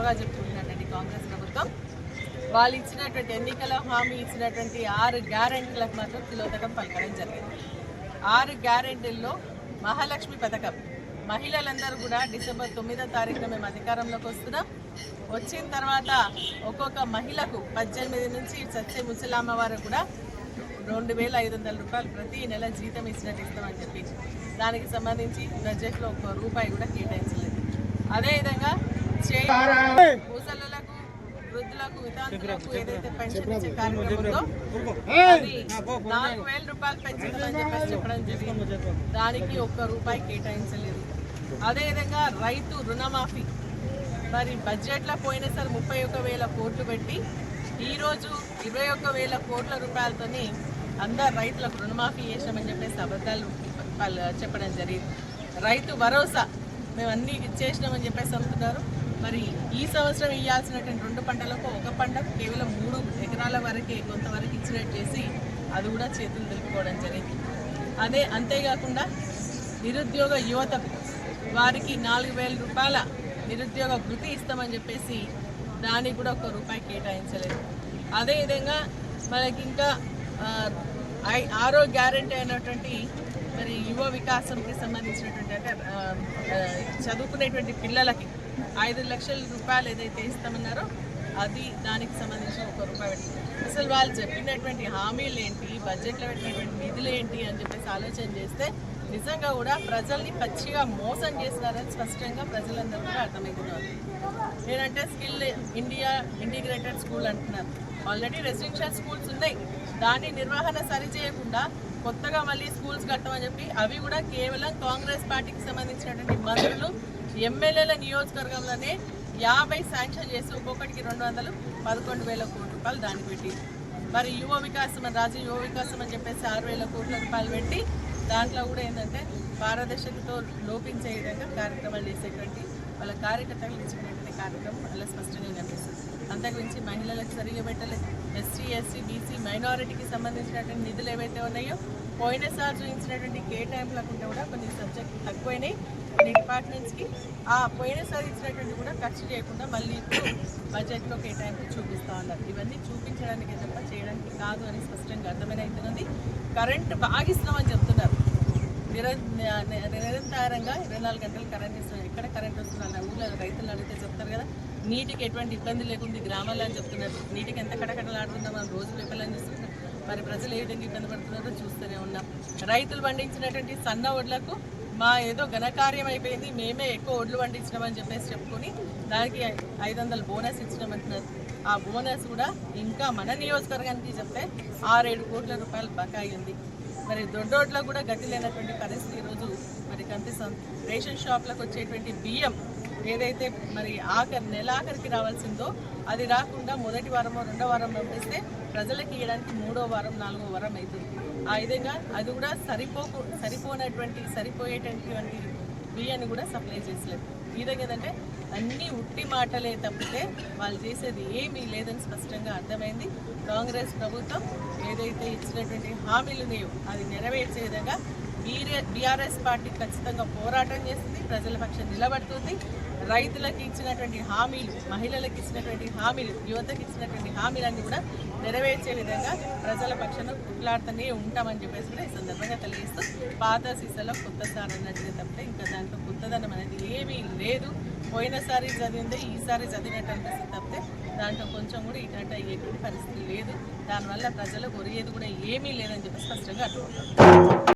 గొప్పగా చెప్పుకుంటున్నటువంటి కాంగ్రెస్ ప్రభుత్వం వాళ్ళు ఇచ్చినటువంటి ఎన్నికల హామీ ఇచ్చినటువంటి 6 గ్యారెంటీలకు మాత్రం తిలోదకం పలకడం జరిగింది. 6 గ్యారెంటీల్లో మహాలక్ష్మి పథకం మహిళలందరూ కూడా డిసెంబర్ 9వ తారీఖున మేము అధికారంలోకి వస్తున్నాం. వచ్చిన తర్వాత ఒక్కొక్క మహిళకు 18 నుంచి సత్య ముసలామ్మ వారు కూడా 2500 రూపాయలు ప్రతి నెల జీతం ఇచ్చినట్టు ఇస్తామని చెప్పి దానికి సంబంధించి బడ్జెట్లో ₹1 కూడా కేటాయించలేదు. అదేవిధంగా ముసలులకు వృద్ధులకు వితాంతులకు ఏదైతే పెన్షన్ ఇచ్చే కార్యక్రమంలో అది ₹4000 పెంచుతుందని చెప్పేసి చెప్పడం జరిగింది. దానికి ₹1 కేటాయించలేదు. అదేవిధంగా రైతు రుణమాఫీ మరి బడ్జెట్లో పోయినసారి 31,000 కోట్లు పెట్టి ఈరోజు 21,000 కోట్ల రూపాయలతోని అందరు రైతులకు రుణమాఫీ చేసామని చెప్పేసి అబద్ధాలు చెప్పడం జరిగింది. రైతు భరోసా మేము అన్నీ ఇచ్చేసినామని చెప్పేసి అంటున్నారు. మరి ఈ సంవత్సరం ఇవ్వాల్సినటువంటి 2 పంటలకు 1 పంట కేవలం 3 ఎకరాల వరకే కొంతవరకు ఇచ్చినట్టు చేసి అది కూడా చేతులు తెలుపుకోవడం జరిగింది. అంతేకాకుండా నిరుద్యోగ యువతకు వారికి ₹4,000 నిరుద్యోగ వృత్తి ఇస్తామని చెప్పేసి దానికి కూడా ₹1 కేటాయించలేదు. అదేవిధంగా మనకి ఇంకా 6వ గ్యారెంటీ అయినటువంటి మరి యువ వికాసంకి సంబంధించినటువంటి అంటే చదువుకునేటువంటి పిల్లలకి 5 లక్షల రూపాయలు ఏదైతే ఇస్తామన్నారో అది దానికి సంబంధించిన ₹1 పెట్టి అసలు వాళ్ళు చెప్పినటువంటి హామీలు ఏంటి, బడ్జెట్లో పెట్టినటువంటి నిధులు ఏంటి అని చెప్పేసి ఆలోచన చేస్తే నిజంగా కూడా ప్రజల్ని పచ్చిగా మోసం చేస్తున్నారని స్పష్టంగా ప్రజలందరూ కూడా అర్థమవుతున్నారు. ఏంటంటే స్కిల్ ఇండియా ఇంటిగ్రేటెడ్ స్కూల్ అంటున్నారు. ఆల్రెడీ రెసిడెన్షియల్ స్కూల్స్ ఉన్నాయి. దాని నిర్వహణ సరిచేయకుండా కొత్తగా మళ్ళీ స్కూల్స్ కట్టమని చెప్పి అవి కూడా కేవలం కాంగ్రెస్ పార్టీకి సంబంధించినటువంటి మంత్రులు ఎమ్మెల్యేల నియోజకవర్గంలోనే 50 శాంక్షన్ చేసి ఒక్కొక్కటికి 211,000 కోట్ల దానికి పెట్టి మరి యువ వికాసం రాజీవ్ యువ వికాసం అని చెప్పేసి 6,000 కోట్ల పెట్టి దాంట్లో కూడా ఏంటంటే పారదర్శకతో లోపించే విధంగా కార్యక్రమాలు చేసేటువంటి వాళ్ళ కార్యకర్తలు ఇచ్చినటువంటి కార్యక్రమం అలా స్పష్టంగా కనిపిస్తుంది. అంతకుమించి మహిళలకు సరిగా పెట్టలేదు. ఎస్సీ ఎస్సీ బీసీ మైనారిటీకి సంబంధించినటువంటి నిధులు ఏవైతే ఉన్నాయో పోయినసారి చూపించినటువంటి కేటాయింపులకుంటే కూడా కొన్ని సబ్జెక్టులు తక్కువైనాయి. కొన్ని డిపార్ట్మెంట్స్కి ఆ పోయినసారి ఇచ్చినటువంటి కూడా ఖర్చు చేయకుండా మళ్ళీ ఇప్పుడు బడ్జెట్లో కేటాయింపు చూపిస్తూ ఉన్నారు. ఇవన్నీ చూపించడానికి తప్ప చేయడానికి కాదు అని స్పష్టంగా అర్థమైనవుతున్నది. కరెంటు బాగా ఇస్తున్నామని చెప్తున్నారు. నిరంతరంగా 24 గంటలు కరెంట్ ఇస్తున్నారు. ఎక్కడ కరెంట్ వస్తున్నారు ఊళ్ళో రైతులు అడిగితే చెప్తారు కదా. నీటికి ఎటువంటి ఇబ్బంది లేకుండా గ్రామాల్లో అని చెప్తున్నారు. నీటికి ఎంత కటకటలాడుతుందో మనం రోజు పేపర్లని చూస్తున్నాం. మరి ప్రజలు ఏ విధంగా ఇబ్బంది పడుతున్నారో చూస్తూనే ఉన్నాం. రైతులు పండించినటువంటి సన్న వడ్లకు మా ఏదో ఘనకార్యం అయిపోయింది, మేమే ఎక్కువ ఒడ్లు పండించినామని చెప్పేసి చెప్పుకొని దానికి 500 బోనస్ ఇచ్చినామంటున్నారు. ఆ బోనస్ కూడా ఇంకా మన నియోజకవర్గానికి చెప్తే 6-7 కోట్ల రూపాయలు బకాయి ఉంది. మరి దొడ్డోడ్లకు కూడా గతి లేనటువంటి పరిస్థితి ఈరోజు మరి కనిపిస్తుంది. రేషన్ షాప్లకు వచ్చేటువంటి బియ్యం ఏదైతే మరి నెలాఖరికి రావాల్సిందో అది రాకుండా మొదటి వారమో 2వ వారం పంపిస్తే ప్రజలకు ఇవ్వడానికి 3వ వారం 4వ వారం అవుతుంది. ఆ విధంగా అది కూడా సరిపోయేటటువంటి బియ్యాన్ని కూడా సప్లై చేసలేదు. ఈ విధంగా ఏంటంటే అన్నీ ఉట్టి మాటలే తప్పితే వాళ్ళు చేసేది ఏమీ లేదని స్పష్టంగా అర్థమైంది. కాంగ్రెస్ ప్రభుత్వం ఏదైతే ఇచ్చినటువంటి హామీలు ఉన్నాయో అది నెరవేర్చే విధంగా బీఆర్ఎస్ పార్టీ ఖచ్చితంగా పోరాటం చేస్తుంది, ప్రజల పక్షం నిలబడుతుంది. రైతులకు ఇచ్చినటువంటి హామీలు, మహిళలకు ఇచ్చినటువంటి హామీలు, యువతకు ఇచ్చినటువంటి హామీలన్నీ కూడా నెరవేర్చే విధంగా ప్రజల పక్షాన కొట్లాడుతూనే ఉంటామని చెప్పేసి కూడా ఈ సందర్భంగా తెలియజేస్తూ పాత సీసాలో కొత్త సార్ అన్నట్టుగా తప్పితే ఇంకా దాంట్లో కొత్తదనం అనేది ఏమీ లేదు. పోయినసారి చదివిందే ఈసారి చదివినట్టు అనిపిస్తుంది తప్పితే దాంట్లో కొంచెం కూడా ఇటువంటి అయ్యేటువంటి పరిస్థితి లేదు. దానివల్ల ప్రజలకు ఒరిగేది కూడా ఏమీ లేదని చెప్పి స్పష్టంగా అర్థమవుతుంది.